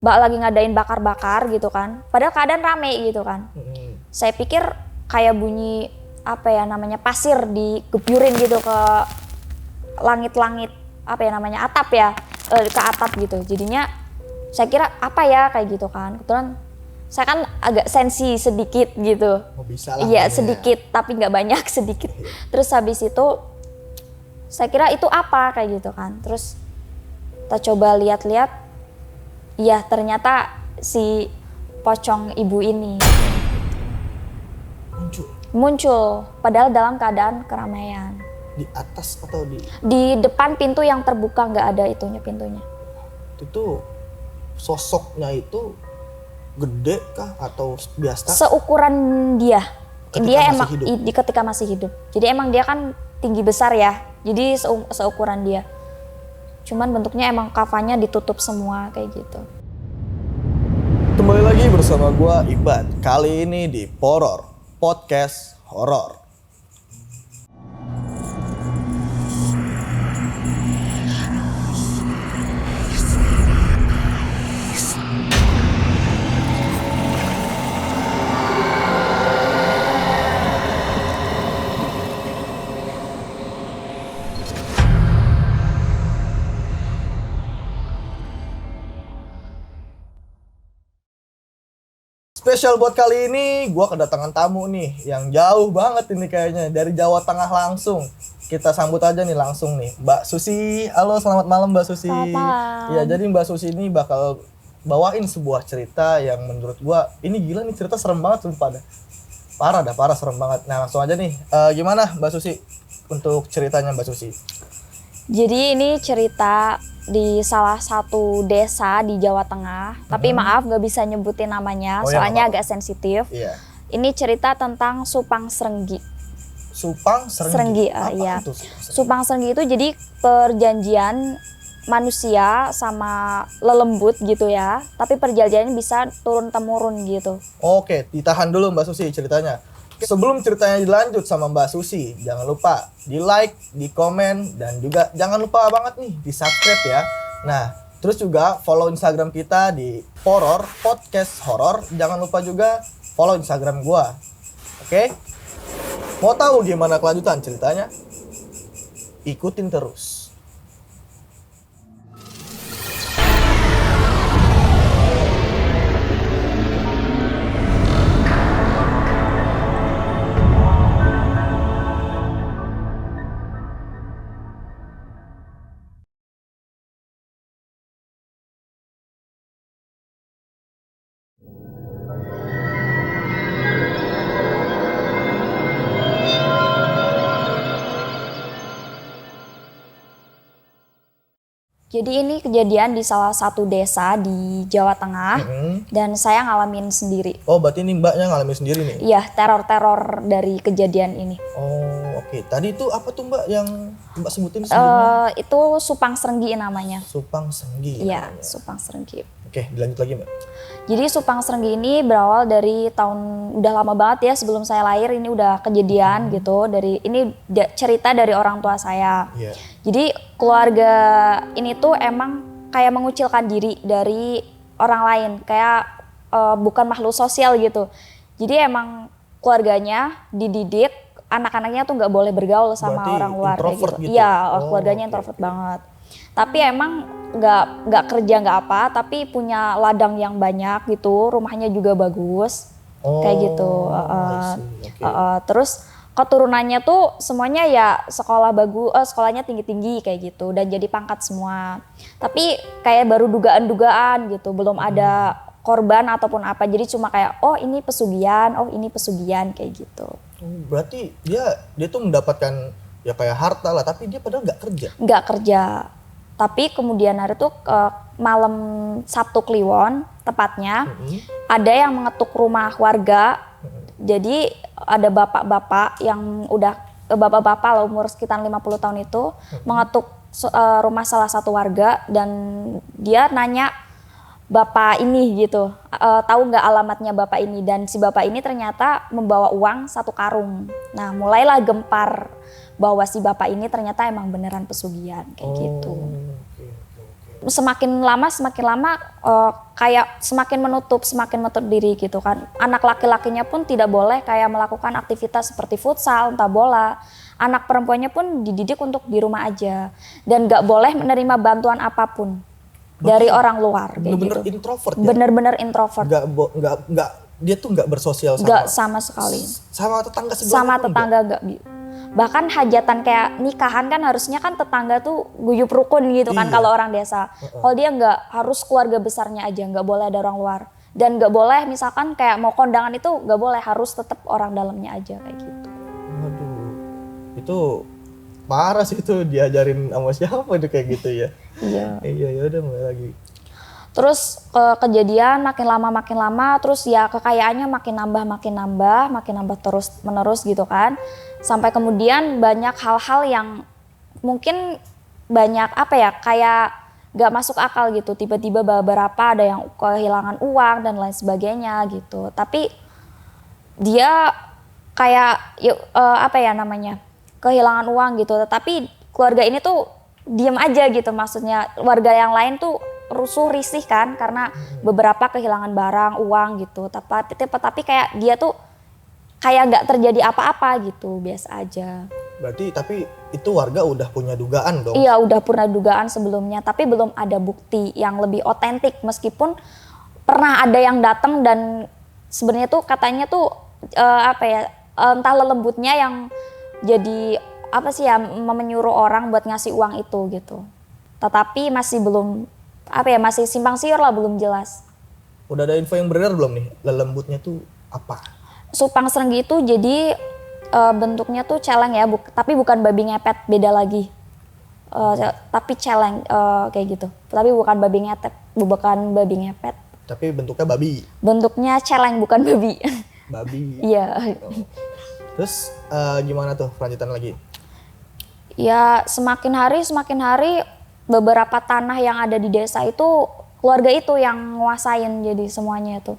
lagi ngadain bakar-bakar gitu kan. Padahal keadaan rame gitu kan. Saya pikir kayak bunyi apa ya namanya pasir digebyurin gitu ke langit-langit apa ya namanya atap ya, ke atap gitu. Jadinya saya kira apa ya kayak gitu kan. Kebetulan saya kan agak sensi sedikit gitu. Oh bisa lah. Iya sedikit tapi nggak banyak sedikit. Terus habis itu saya kira itu apa kayak gitu kan. Terus kita coba lihat-lihat, iya ternyata si pocong ibu ini muncul padahal dalam keadaan keramaian. Di atas atau di depan pintu yang terbuka, nggak ada pintunya. Itu sosoknya itu gede kah atau biasa? Seukuran dia emang ketika masih hidup. Jadi emang dia kan tinggi besar ya. Jadi seukuran dia. Cuman bentuknya emang kafannya ditutup semua kayak gitu. Kembali lagi bersama gua Ibad. Kali ini di Poror Podcast Horor. Spesial buat kali ini, gue kedatangan tamu nih yang jauh banget ini kayaknya dari Jawa Tengah langsung. Kita sambut aja nih langsung nih, Mbak Susi. Halo, selamat malam Mbak Susi. Selamat malam. Ya, jadi Mbak Susi ini bakal bawain sebuah cerita yang menurut gue ini gila nih, cerita serem banget sumpah dah. Parah serem banget. Nah langsung aja nih, gimana Mbak Susi untuk ceritanya Mbak Susi? Jadi ini cerita di salah satu desa di Jawa Tengah, tapi maaf nggak bisa nyebutin namanya, soalnya agak sensitif. Iya. Ini cerita tentang Supang Srenggi. Supang Srenggi? Iya. Supang Srenggi itu jadi perjanjian manusia sama lelembut gitu ya, tapi perjanjiannya bisa turun-temurun gitu. Oke, ditahan dulu Mbak Susi ceritanya. Sebelum ceritanya dilanjut sama Mbak Susi, jangan lupa di like, di komen, dan juga jangan lupa banget nih di subscribe ya. Nah, terus juga follow Instagram kita di Poror Podcast Horor. Jangan lupa juga follow Instagram gua. Oke? Mau tahu gimana kelanjutan ceritanya? Ikutin terus. Jadi ini kejadian di salah satu desa di Jawa Tengah dan saya ngalamin sendiri. Oh, berarti ini Mbaknya ngalamin sendiri nih? Iya, teror-teror dari kejadian ini. Oh, oke. Tadi itu apa tuh Mbak yang Mbak sebutin sebelumnya? Itu Supang Srenggi namanya. Supang Srenggi. Iya, Supang Srenggi. Oke, dilanjut lagi Mbak. Jadi Supang Srenggi ini berawal dari udah lama banget ya sebelum saya lahir, ini udah kejadian gitu. Ini cerita dari orang tua saya. Yeah. Jadi keluarga ini tuh emang kayak mengucilkan diri dari orang lain, kayak bukan makhluk sosial gitu. Jadi emang keluarganya dididik anak-anaknya tuh nggak boleh bergaul sama berarti orang luar kayak gitu. Iya, keluarganya introvert banget. Tapi emang nggak kerja nggak apa, tapi punya ladang yang banyak gitu, rumahnya juga bagus, kayak gitu. Terus keturunannya tuh semuanya ya sekolahnya tinggi-tinggi kayak gitu dan jadi pangkat semua. Tapi kayak baru dugaan-dugaan gitu, belum ada korban ataupun apa. Jadi cuma kayak ini pesugihan kayak gitu. Berarti dia tuh mendapatkan ya kayak harta lah, tapi dia padahal nggak kerja. Nggak kerja. Tapi kemudian hari itu malam Sabtu Kliwon tepatnya ada yang mengetuk rumah warga. Jadi ada bapak-bapak yang udah bapak-bapak lah umur sekitar 50 tahun itu mengetuk rumah salah satu warga dan dia nanya bapak ini gitu, tahu nggak alamatnya bapak ini, dan si bapak ini ternyata membawa uang 1 karung. Nah mulailah gempar bahwa si bapak ini ternyata emang beneran pesugihan kayak gitu. semakin lama kayak semakin menutup diri gitu kan. Anak laki-lakinya pun tidak boleh kayak melakukan aktivitas seperti futsal, entah bola. Anak perempuannya pun dididik untuk di rumah aja dan nggak boleh menerima bantuan apapun dari orang luar. Bener-bener gitu. introvert ya? Bener-bener introvert. Nggak, dia tuh nggak bersosial Nggak sama sekali. Sama tetangga sebelah. Sama tetangga nggak. Bahkan hajatan kayak nikahan kan harusnya kan tetangga tuh guyup rukun gitu kan kalau orang desa. Kalau dia nggak, harus keluarga besarnya aja, nggak boleh ada orang luar. Dan nggak boleh misalkan kayak mau kondangan itu nggak boleh, harus tetap orang dalamnya aja kayak gitu. Waduh, itu parah sih, itu diajarin sama siapa itu kayak gitu ya? Iya. Iya, ya udah mulai lagi. Terus kejadian makin lama terus ya kekayaannya makin nambah terus menerus gitu kan. Sampai kemudian banyak hal-hal yang mungkin banyak kayak gak masuk akal gitu. Tiba-tiba beberapa ada yang kehilangan uang dan lain sebagainya gitu. Tapi dia kayak kehilangan uang gitu. Tetapi keluarga ini tuh diem aja gitu, maksudnya warga yang lain tuh rusuh risih kan karena beberapa kehilangan barang, uang gitu. Tapi kayak dia tuh kayak nggak terjadi apa-apa gitu, biasa aja. Berarti tapi itu warga udah punya dugaan dong? Iya, udah pernah dugaan sebelumnya, tapi belum ada bukti yang lebih otentik. Meskipun pernah ada yang datang dan sebenarnya tuh katanya tuh entah lelembutnya yang jadi menyuruh orang buat ngasih uang itu gitu. Tetapi masih belum masih simpang siur lah, belum jelas. Udah ada info yang beredar belum nih? Lelembutnya tuh apa? Supang Serenggi itu jadi bentuknya tuh celeng ya, tapi bukan babi ngepet, beda lagi. Tapi celeng kayak gitu. Tapi bukan babi ngepet. Tapi bentuknya babi. Bentuknya celeng, bukan babi. Babi. Iya. Terus gimana tuh kelanjutan lagi? Ya semakin hari beberapa tanah yang ada di desa itu keluarga itu yang nguasain jadi semuanya itu.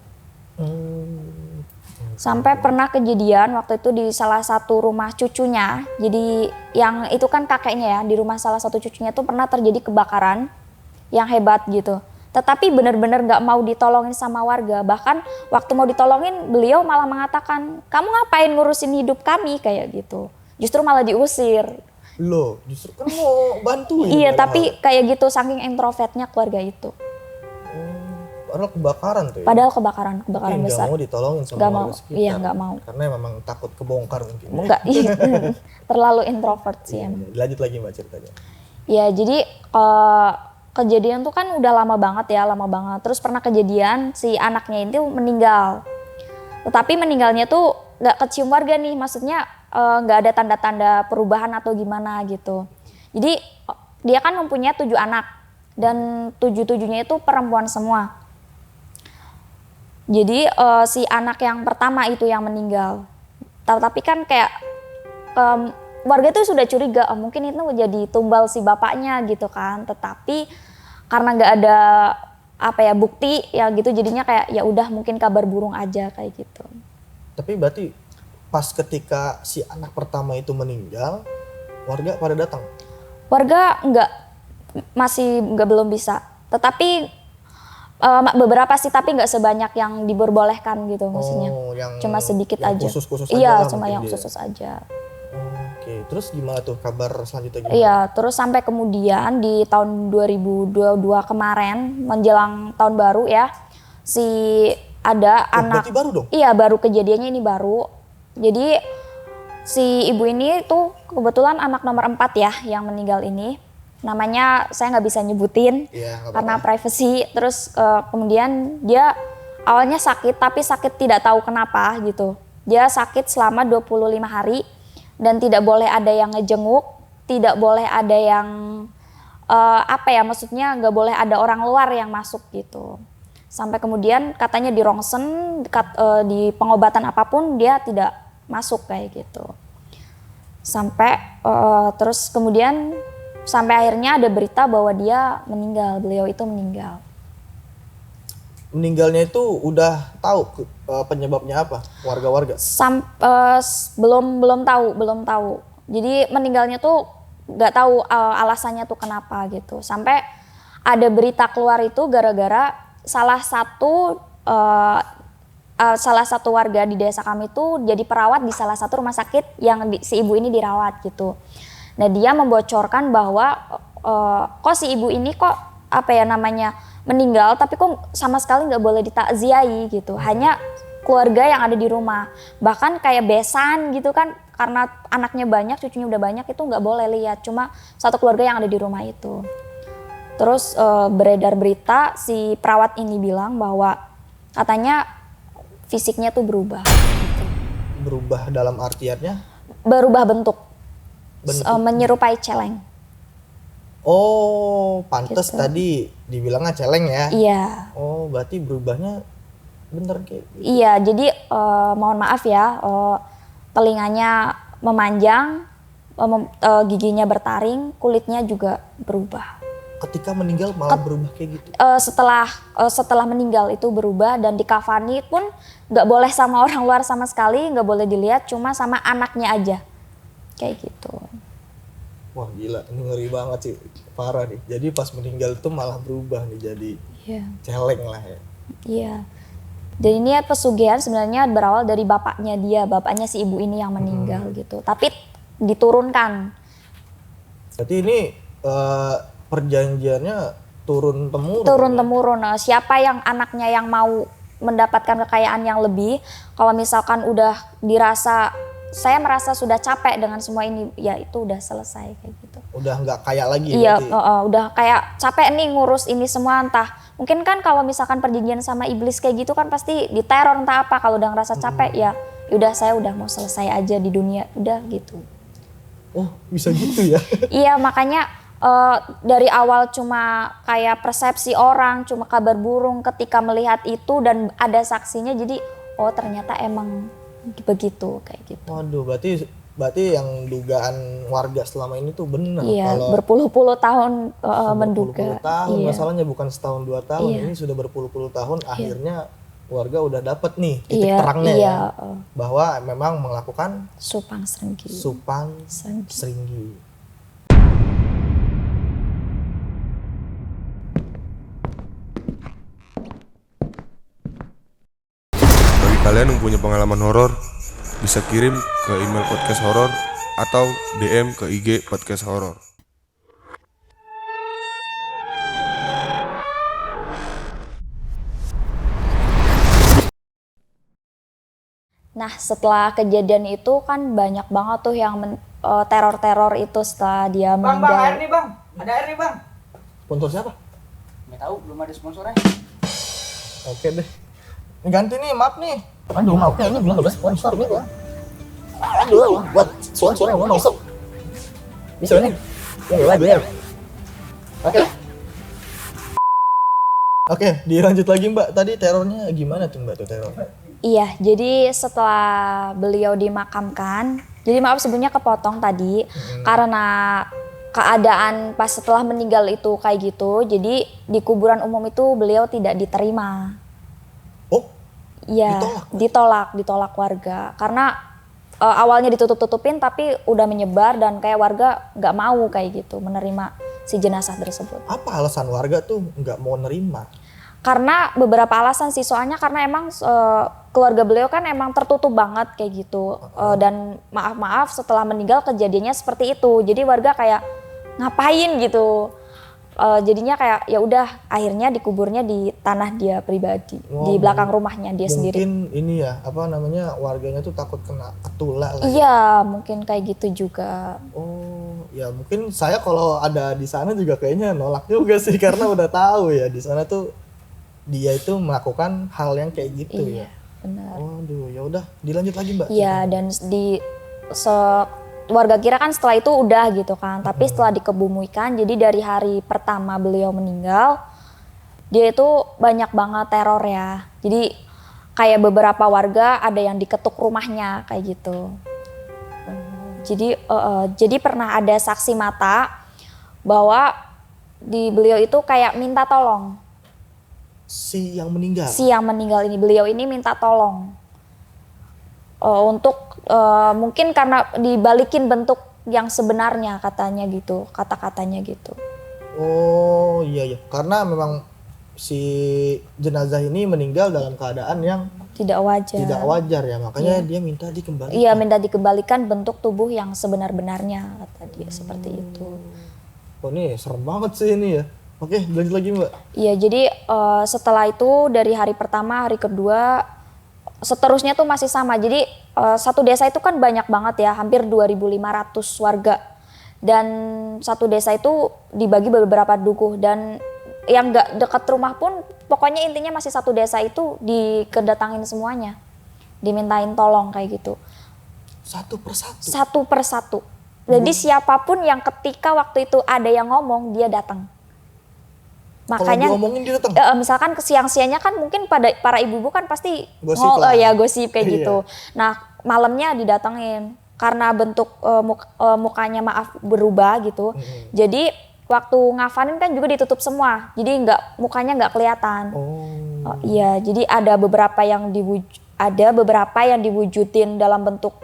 Sampai pernah kejadian waktu itu di salah satu rumah cucunya. Jadi yang itu kan kakeknya ya, di rumah salah satu cucunya itu pernah terjadi kebakaran yang hebat gitu. Tetapi benar-benar gak mau ditolongin sama warga. Bahkan waktu mau ditolongin beliau malah mengatakan, kamu ngapain ngurusin hidup kami kayak gitu. Justru malah diusir. Loh, justru kan mau bantuin. Iya, tapi kayak gitu saking introvertnya keluarga itu. Padahal kebakaran tuh ya? Padahal kebakaran besar. Gak mau ditolongin sama warga sekitar. Iya, gak mau. Karena memang takut kebongkar mungkin. Enggak, iya. Terlalu introvert sih emang. Lanjut lagi Mbak ceritanya. Ya, jadi kejadian tuh kan udah lama banget. Terus pernah kejadian si anaknya itu meninggal. Tetapi meninggalnya tuh gak kecium warga nih, maksudnya gak ada tanda-tanda perubahan atau gimana gitu. Jadi dia kan mempunyai 7 anak dan 7-7-nya itu perempuan semua. Jadi si anak yang pertama itu yang meninggal. Tapi kan kayak warga itu sudah curiga, mungkin itu jadi tumbal si bapaknya gitu kan. Tetapi karena nggak ada bukti ya gitu, jadinya kayak ya udah mungkin kabar burung aja kayak gitu. Tapi berarti pas ketika si anak pertama itu meninggal, warga pada datang? Warga belum bisa. Tetapi beberapa sih, tapi nggak sebanyak yang diperbolehkan gitu maksudnya. Cuma sedikit yang aja. Khusus-khusus iya, aja cuma yang khusus aja. Oke, terus gimana tuh kabar selanjutnya gimana? Iya, terus sampai kemudian di tahun 2022 kemarin menjelang tahun baru ya, ada anak. Berarti baru dong? Iya, baru kejadiannya ini baru. Jadi si ibu ini tuh kebetulan anak nomor 4 ya yang meninggal ini. Namanya saya nggak bisa nyebutin karena privacy. Terus kemudian dia awalnya sakit, tapi sakit tidak tahu kenapa gitu. Dia sakit selama 25 hari dan tidak boleh ada yang ngejenguk, tidak boleh ada yang maksudnya nggak boleh ada orang luar yang masuk gitu. Sampai kemudian katanya di rongsen, di pengobatan apapun dia tidak masuk kayak gitu. Sampai terus kemudian sampai akhirnya ada berita bahwa beliau itu meninggal. Meninggalnya itu udah tahu penyebabnya apa warga-warga? Belum tahu. Jadi meninggalnya tuh nggak tahu alasannya tuh kenapa gitu. Sampai ada berita keluar itu gara-gara salah satu warga di desa kami tuh jadi perawat di salah satu rumah sakit yang si ibu ini dirawat gitu. Nah dia membocorkan bahwa kok si ibu ini kok meninggal tapi kok sama sekali nggak boleh ditakziahi gitu. Hanya keluarga yang ada di rumah. Bahkan kayak besan gitu kan, karena anaknya banyak, cucunya udah banyak, itu nggak boleh lihat. Cuma satu keluarga yang ada di rumah itu. Terus beredar berita si perawat ini bilang bahwa katanya fisiknya tuh berubah. Gitu. Berubah dalam artiannya? Berubah bentuk. Menyerupai celeng. Oh, pantes Gitu. tadi dibilangnya celeng ya? Iya. Oh, berarti berubahnya bener kayak gitu. Iya, jadi mohon maaf ya, telinganya memanjang, giginya bertaring, kulitnya juga berubah. Ketika meninggal malah berubah kayak gitu? Setelah meninggal itu berubah, dan dikafani pun nggak boleh sama orang luar sama sekali, nggak boleh dilihat, cuma sama anaknya aja, kayak gitu. Wah gila, ini ngeri banget sih, parah nih. Jadi pas meninggal itu malah berubah nih jadi celeng lah ya. Iya. Dan ini pesugihan sebenarnya berawal dari bapaknya si ibu ini yang meninggal gitu. Tapi diturunkan. Berarti ini perjanjiannya turun temurun. Turun temurun. Nah, siapa yang anaknya yang mau mendapatkan kekayaan yang lebih, kalau misalkan udah saya merasa sudah capek dengan semua ini, ya itu udah selesai kayak gitu. Udah nggak kaya lagi. Iya, udah kayak capek nih ngurus ini semua, entah mungkin kan kalau misalkan perjanjian sama iblis kayak gitu kan pasti diteror entah apa, kalau udah ngerasa capek ya udah saya udah mau selesai aja di dunia, udah gitu. Oh bisa gitu ya? Iya, makanya dari awal cuma kayak persepsi orang, cuma kabar burung, ketika melihat itu dan ada saksinya jadi oh ternyata emang begitu kayak gitu. Waduh, berarti yang dugaan warga selama ini tuh benar. Iya, Kalau berpuluh-puluh tahun berpuluh-puluh menduga. tahun, Iya. masalahnya bukan setahun 2 tahun, Iya. ini sudah berpuluh-puluh tahun. Akhirnya warga udah dapat nih titik terangnya iya, ya, bahwa memang melakukan Supang Srenggi. Supang Srenggi. Bagi kalian yang punya pengalaman horor, bisa kirim ke email podcast horor atau DM ke IG podcast horor. Nah, setelah kejadian itu kan banyak banget tuh yang teror-teror itu setelah dia Bang, meninggal. air nih bang, ada air nih bang. Sponsor siapa? Nggak tahu, belum ada sponsornya. Oke deh. Ini ganti nih, maaf nih. Aduh, mau ini belum ada sponsor nih gua. Aduh, buat sponsor yang mau masuk. Bisa nih. Ya, biar. Oke. Oke, dilanjut lagi Mbak. Tadi terornya gimana tuh Mbak tuh teror? Iya, jadi setelah beliau dimakamkan, jadi maaf sebelumnya kepotong tadi, karena keadaan pas setelah meninggal itu kayak gitu, jadi di kuburan umum itu beliau tidak diterima. Oh, Iya, ditolak warga, karena awalnya ditutup-tutupin tapi udah menyebar dan kayak warga nggak mau kayak gitu menerima si jenazah tersebut. apa alasan warga tuh nggak mau nerima? Karena beberapa alasan sih, soalnya karena emang keluarga beliau kan emang tertutup banget kayak gitu. Dan maaf setelah meninggal kejadiannya seperti itu, jadi warga kayak ngapain gitu. Jadinya kayak ya udah akhirnya dikuburnya di tanah dia pribadi, di belakang rumahnya dia sendiri. Mungkin ini ya, apa namanya, warganya tuh takut kena ketula lah. Iya, mungkin kayak gitu juga. Oh, ya mungkin saya kalau ada di sana juga kayaknya nolak juga sih karena udah tahu ya di sana tuh dia itu melakukan hal yang kayak gitu Iya, ya. benar. Waduh, ya udah dilanjut lagi Mbak. Iya, dan warga kira kan setelah itu udah gitu kan, tapi setelah dikebumikan, jadi dari hari pertama beliau meninggal, dia itu banyak banget teror ya. Jadi kayak beberapa warga ada yang diketuk rumahnya kayak gitu. Jadi pernah ada saksi mata bahwa di beliau itu kayak minta tolong. Si yang meninggal. Si yang meninggal ini, beliau ini minta tolong untuk mungkin karena dibalikin bentuk yang sebenarnya katanya gitu, kata-katanya gitu. Oh iya, karena memang si jenazah ini meninggal dalam keadaan yang Tidak wajar. tidak wajar ya, makanya dia minta dikembalikan. Iya, minta dikembalikan bentuk tubuh yang sebenar-benarnya, kata dia seperti itu. Oh ini serem banget sih ini ya. Oke, lanjut lagi Mbak. Iya, jadi setelah itu dari hari pertama, hari kedua, seterusnya tuh masih sama. Jadi satu desa itu kan banyak banget ya, hampir 2.500 warga. Dan satu desa itu dibagi beberapa dukuh, dan yang nggak dekat rumah pun pokoknya intinya masih satu desa itu dikedatangin semuanya. Dimintain tolong kayak gitu. Satu persatu. Satu persatu. Jadi siapapun yang ketika waktu itu ada yang ngomong, dia datang. Makanya kalau diomongin dia datang. misalkan ke siang-siangnya kan mungkin pada para ibu-ibu kan pasti Gosip lah. ya gosip kayak Iya. gitu. Nah, malamnya didatengin karena bentuk mukanya maaf berubah gitu. Jadi waktu ngafanin kan juga ditutup semua. Jadi mukanya nggak kelihatan. Oh. Iya, jadi ada beberapa yang diwujudin dalam bentuk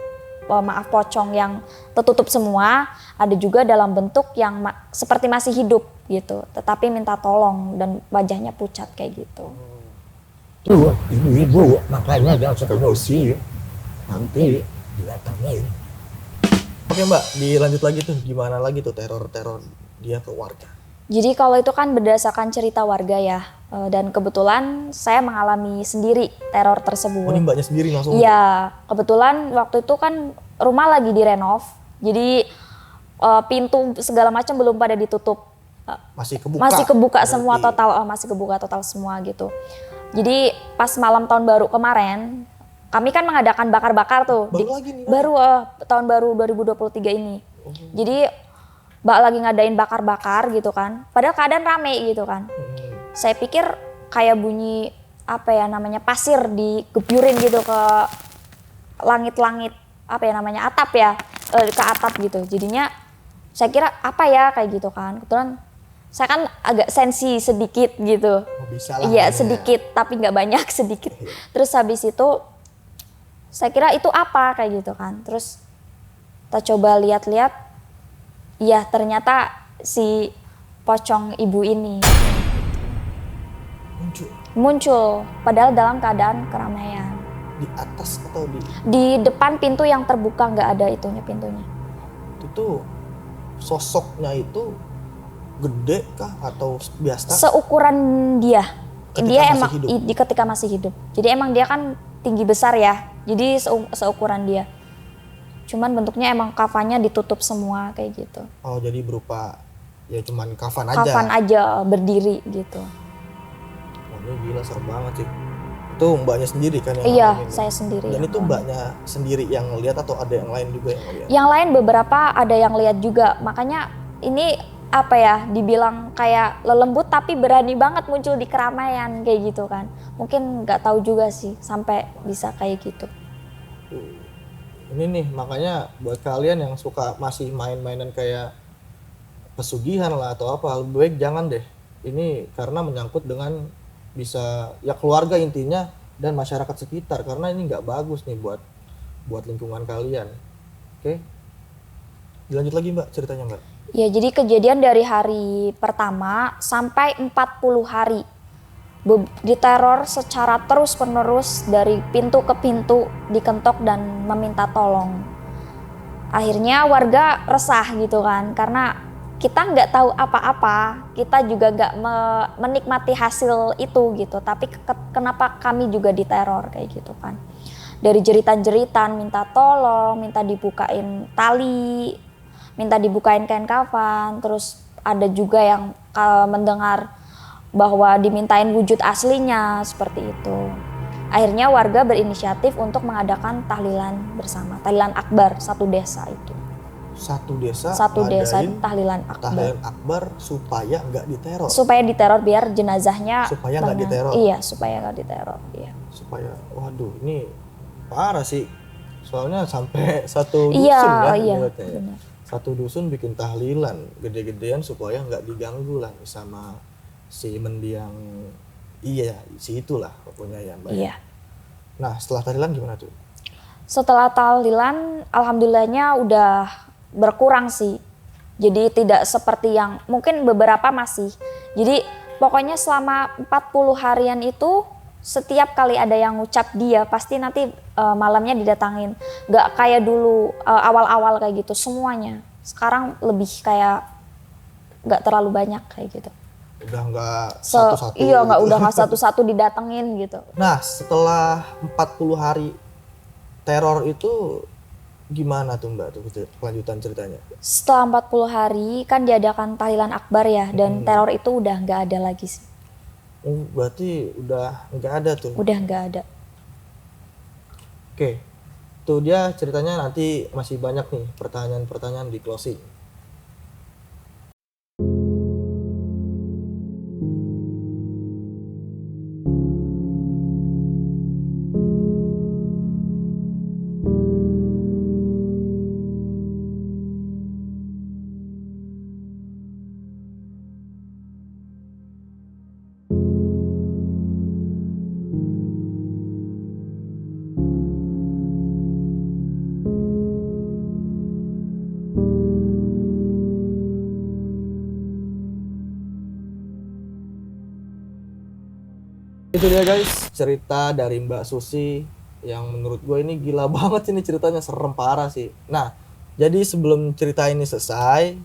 maaf pocong yang tertutup semua, ada juga dalam bentuk yang seperti masih hidup gitu, tetapi minta tolong dan wajahnya pucat kayak gitu. Tuh, ibu-ibu makanya jangan suka emosi. Nanti didatangin. Oke Mbak, dilanjut lagi tuh, gimana lagi tuh teror-teror dia ke warga? Jadi kalau itu kan berdasarkan cerita warga ya, dan kebetulan saya mengalami sendiri teror tersebut. Oh ini Mbaknya sendiri langsung? Iya, kebetulan waktu itu kan rumah lagi direnov, jadi pintu segala macam belum pada ditutup. Masih kebuka? Masih kebuka Berarti. semua total, masih kebuka total semua gitu. Jadi pas malam tahun baru kemarin, kami kan mengadakan bakar-bakar tuh. Baru lagi nih? Baru tahun baru 2023 ini. Jadi lagi ngadain bakar-bakar gitu kan. Padahal keadaan rame gitu kan. Saya pikir kayak bunyi apa ya namanya pasir digebyurin gitu ke langit-langit apa ya namanya atap ya, ke atap gitu. Jadinya saya kira apa ya kayak gitu kan. Kebetulan saya kan agak sensi sedikit gitu. Oh, bisa lah. Iya namanya. sedikit tapi nggak banyak sedikit. Terus habis itu saya kira itu apa kayak gitu kan. Terus kita coba lihat-lihat, iya ternyata si pocong ibu ini muncul padahal dalam keadaan keramaian. Di atas atau Di depan pintu yang terbuka, nggak ada pintunya. itu sosoknya itu gede kah atau biasa? Seukuran dia. Ketika Dia masih emang hidup? ketika masih hidup. Jadi emang dia kan tinggi besar ya. Jadi seukuran dia. Cuman bentuknya emang kafannya ditutup semua kayak gitu. Oh jadi berupa ya cuman kafan aja. Kafan aja berdiri gitu. Oh, ini gila serem banget sih. Itu Mbaknya sendiri kan yang Iya, ngalamin? saya sendiri. Dan yang itu ngalamin. Mbaknya sendiri yang lihat atau ada yang lain juga yang lihat? Yang lain beberapa ada yang lihat juga. Makanya ini apa ya, dibilang kayak lelembut tapi berani banget muncul di keramaian kayak gitu kan. Mungkin nggak tahu juga sih sampai bisa kayak gitu. Ini nih makanya buat kalian yang suka masih main-mainan kayak pesugihan lah atau apa, lebih baik jangan deh. Ini karena menyangkut dengan bisa ya keluarga intinya dan masyarakat sekitar, karena ini nggak bagus nih buat lingkungan kalian. Oke, dilanjut lagi Mbak ceritanya Mbak. Ya jadi kejadian dari hari pertama sampai 40 hari. Diteror secara terus-menerus dari pintu ke pintu, dikentok dan meminta tolong. Akhirnya warga resah gitu kan, karena kita nggak tahu apa-apa, kita juga nggak menikmati hasil itu gitu. Tapi kenapa kami juga diteror kayak gitu kan? Dari jeritan-jeritan minta tolong, minta dibukain tali, minta dibukain kain kafan, terus ada juga yang mendengar bahwa dimintain wujud aslinya seperti itu. Akhirnya warga berinisiatif untuk mengadakan tahlilan bersama, tahlilan akbar satu desa itu. Satu desa ngadain tahlilan akbar. tahlilan akbar supaya nggak diteror. Supaya diteror biar jenazahnya Supaya nggak diteror. Iya, supaya nggak diteror. Iya. Supaya waduh ini parah sih. Soalnya sampai satu dusun Iya, ya. iya, ibaratnya. benar. Satu dusun bikin tahlilan gede-gedean supaya nggak diganggu lah sama si mendiang si itulah pokoknya ya Mbak. Iya. Nah setelah tahlilan gimana tuh? Setelah tahlilan, alhamdulillahnya udah berkurang sih. Jadi tidak seperti yang mungkin beberapa masih. Jadi pokoknya selama 40 harian itu setiap kali ada yang ngucap dia pasti nanti malamnya didatangin. Gak kayak dulu awal-awal kayak gitu semuanya. Sekarang lebih kayak gak terlalu banyak kayak gitu. Udah nggak satu-satu. Iya, gitu. udah nggak satu-satu didatengin gitu. Nah, setelah 40 hari teror itu gimana tuh Mbak tuh kelanjutan ceritanya? Setelah 40 hari kan diadakan tahlilan akbar ya, dan teror itu udah nggak ada lagi sih. Oh, berarti udah nggak ada tuh. Udah nggak ada. Oke. Tuh dia ceritanya, nanti masih banyak nih pertanyaan-pertanyaan di closing. Itu dia guys, cerita dari Mbak Susi yang menurut gue ini gila banget ini ceritanya, serem parah sih. Nah, jadi sebelum cerita ini selesai,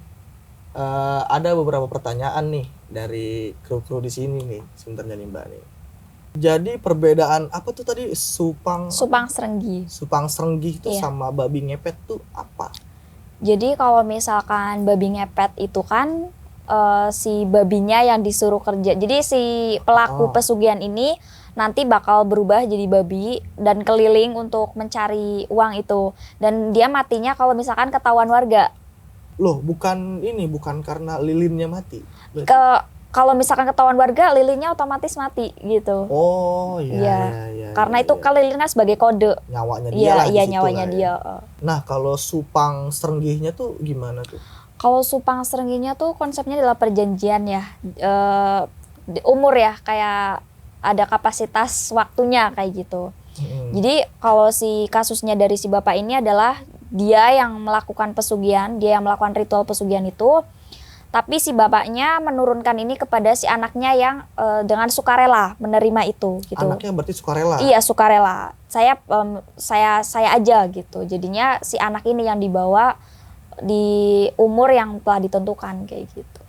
ada beberapa pertanyaan nih dari kru-kru di sini nih sebenarnya nih Mbak nih. Jadi perbedaan apa tuh tadi supang Serenggi. Serenggi itu Iya. sama babi ngepet tuh apa? Jadi kalau misalkan babi ngepet itu kan si babinya yang disuruh kerja. Jadi si pelaku pesugihan ini nanti bakal berubah jadi babi dan keliling untuk mencari uang itu. Dan dia matinya kalau misalkan ketahuan warga. Loh, bukan karena lilinnya mati. Kalau misalkan ketahuan warga, lilinnya otomatis mati gitu. Oh iya. Karena itu kan lilinnya sebagai kode. Nyawanya dia lah. Iya, di situ nyawanya lah ya. dia. Nah, kalau supang serenggihnya tuh gimana tuh? Kalau supang serengginya tuh konsepnya adalah perjanjian ya, umur ya, kayak ada kapasitas waktunya kayak gitu. Jadi kalau si kasusnya dari si bapak ini adalah dia yang melakukan pesugihan, dia yang melakukan ritual pesugihan itu, tapi si bapaknya menurunkan ini kepada si anaknya yang dengan sukarela menerima itu gitu. Anaknya berarti sukarela? Iya, sukarela. Saya aja gitu. Jadinya si anak ini yang dibawa di umur yang telah ditentukan kayak gitu.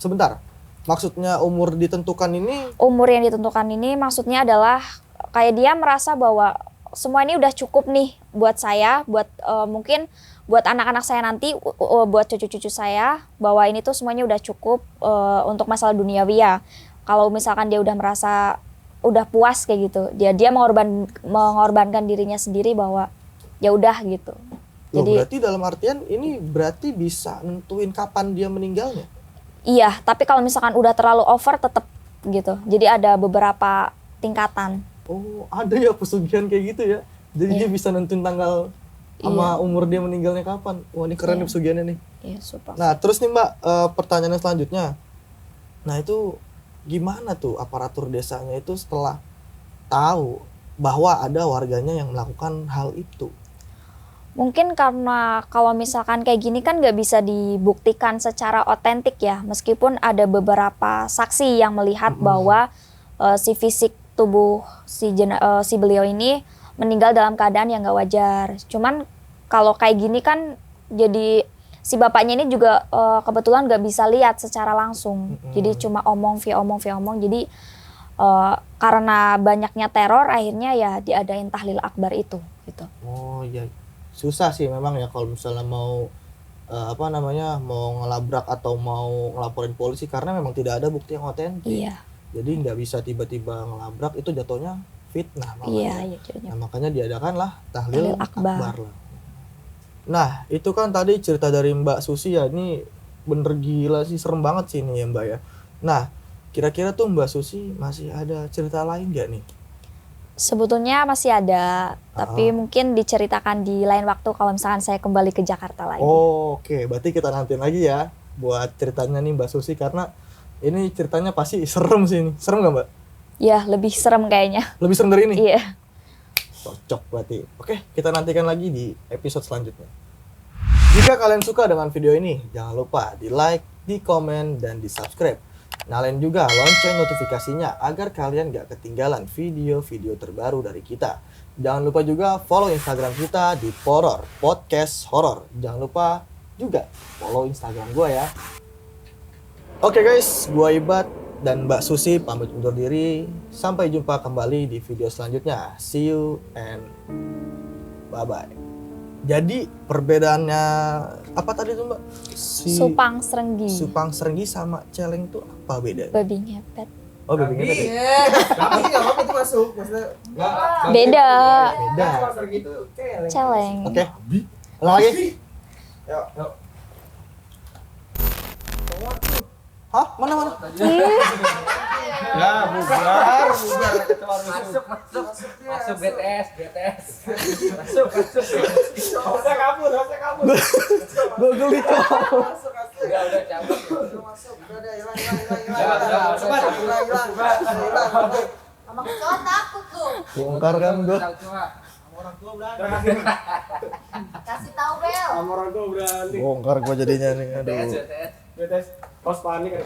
Sebentar, maksudnya umur ditentukan ini? Umur yang ditentukan ini maksudnya adalah kayak dia merasa bahwa semua ini udah cukup nih buat saya, buat mungkin buat anak-anak saya nanti, buat cucu-cucu saya, bahwa ini tuh semuanya udah cukup untuk masalah duniawi ya. Kalau misalkan dia udah merasa udah puas kayak gitu, dia mengorbankan dirinya sendiri bahwa ya udah gitu. Loh, Jadi berarti dalam artian ini berarti bisa nentuin kapan dia meninggalnya? iya, tapi kalau misalkan udah terlalu over tetap gitu. Jadi ada beberapa tingkatan. Oh, ada ya pesugihan kayak gitu ya? Jadi dia bisa nentuin tanggal sama umur dia meninggalnya kapan? Wah, ini keren nih pesugihannya nih. Iya, super. Nah, terus nih Mbak, pertanyaan selanjutnya. Nah, itu gimana tuh aparatur desanya itu setelah tahu bahwa ada warganya yang melakukan hal itu? Mungkin karena kalau misalkan kayak gini kan nggak bisa dibuktikan secara otentik ya, meskipun ada beberapa saksi yang melihat bahwa si fisik tubuh si beliau ini meninggal dalam keadaan yang nggak wajar. Cuman kalau kayak gini kan jadi si bapaknya ini juga kebetulan nggak bisa lihat secara langsung, jadi cuma omong via omong. Jadi karena banyaknya teror akhirnya ya diadain tahlil akbar itu gitu. Oh iya. Susah sih memang ya kalau misalnya mau mau ngelabrak atau mau ngelaporin polisi karena memang tidak ada bukti yang otentik. Iya. Jadi nggak bisa tiba-tiba ngelabrak, itu jatuhnya fitnah makanya. Iya, jadinya. Nah, makanya diadakanlah tahlil akbar lah. Nah, itu kan tadi cerita dari Mbak Susi ya, ini bener gila sih, serem banget sih ini ya Mbak ya. Nah, kira-kira tuh Mbak Susi masih ada cerita lain nggak nih? Sebetulnya masih ada, tapi mungkin diceritakan di lain waktu kalau misalkan saya kembali ke Jakarta lagi. Oh, oke. Berarti kita nantiin lagi ya buat ceritanya nih Mbak Susi, karena ini ceritanya pasti serem sih ini. Serem nggak Mbak? Ya, lebih serem kayaknya. Lebih serem dari ini? Iya. Cocok berarti. Oke, kita nantikan lagi di episode selanjutnya. Jika kalian suka dengan video ini, jangan lupa di like, di komen, dan di subscribe. Nyalain juga lonceng notifikasinya agar kalian gak ketinggalan video-video terbaru dari kita. Jangan lupa juga follow Instagram kita di Poror Podcast Horror. Jangan lupa juga follow Instagram gue ya. Oke guys, gue Ibad dan Mbak Susi pamit undur diri. Sampai jumpa kembali di video selanjutnya. See you and bye-bye. Jadi perbedaannya apa tadi tuh Mbak? Supang Serenggi. Supang Serenggi sama celeng tuh apa bedanya? Babi ngepet. Oh babi ngepet. Tapi nggak apa-apa itu masuk, maksudnya Beda. Beda. gitu. Celeng. Oke. Ulang lagi. Yuk. Hah? Mana? Ya, bubar. Masuk BTS. Masuk. Harusnya kabur. Gue geli. Udah cabut. Sama kecoa takut tuh. Bongkar kan gue. Kasih tahu Bel. Sama orang tua berani. Bongkar gue jadinya nih. Aduh. BTS, pas panik kan.